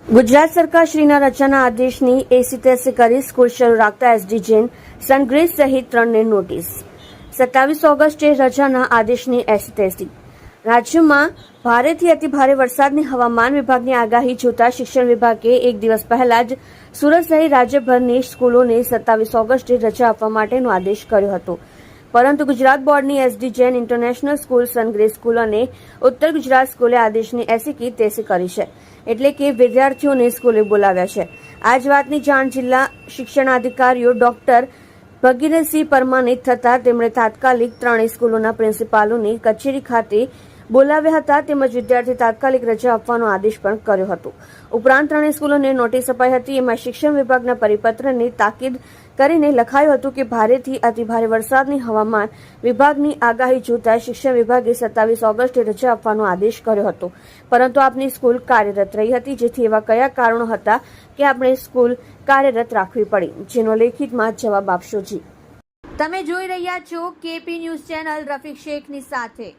ગુજરાત સરકાર શ્રીના રજાના આદેશની એસી કરી સ્કૂલ શરૂ રાખતા એસડી જૈન સનગ્રેસ સહિત 3ને નોટિસ। 27 ઓગસ્ટે રજાના આદેશની એસી રાજ્યમાં ભારેથી અતિભારે વરસાદની હવામાન વિભાગની આગાહી જોતા શિક્ષણ વિભાગે એક દિવસ પહેલા જ સુરત સહિત રાજ્યભરની સ્કૂલોને 27 ઓગસ્ટે રજા આપવા માટેનો આદેશ કર્યો હતો, પરંતુ ગુજરાત બોર્ડની SD Jain international school, sungrace school અને ઉત્તર ગુજરાત સ્કૂલે આદેશની એસી કી તેસી કરી છે, એટલે કે વિદ્યાર્થીઓને સ્કૂલે બોલાવ્યા છે। આ જ વાતની જાણ જિલ્લા શિક્ષણાધિકારીઓ ડોક્ટર ભગીરથસિંહ પરમારને થતાં તેમણે તાત્કાલિક 3 સ્કૂલોના પ્રિન્સિપાલોની કચેરી ખાતે બોલાવ્યા હતા, તેમજ વિદ્યાર્થી તાત્કાલિક રજા આપવાનો આદેશ પણ કર્યો હતો। ઉપરાંત 3 સ્કૂલોને નોટિસ અપાઈ હતી। એમાં શિક્ષણ વિભાગના પરિપત્રને તાકીદ કરીને લખાયું હતું કે ભારેથી અતિભારે વરસાદની હવામાન વિભાગની આગાહી જોતા શિક્ષણ વિભાગે 27 ઓગસ્ટે રજા આપવાનો આદેશ કર્યો હતો, પરંતુ આપની સ્કૂલ કાર્યરત રહી હતી, જેથી એવા કયા કારણો હતા કે આપણે સ્કૂલ કાર્યરત રાખવી પડી, જેનો લેખિતમાં જવાબ આપશો। જી, તમે જોઈ રહ્યા છો કેપી ન્યૂઝ ચેનલ રફીક શેખની સાથે।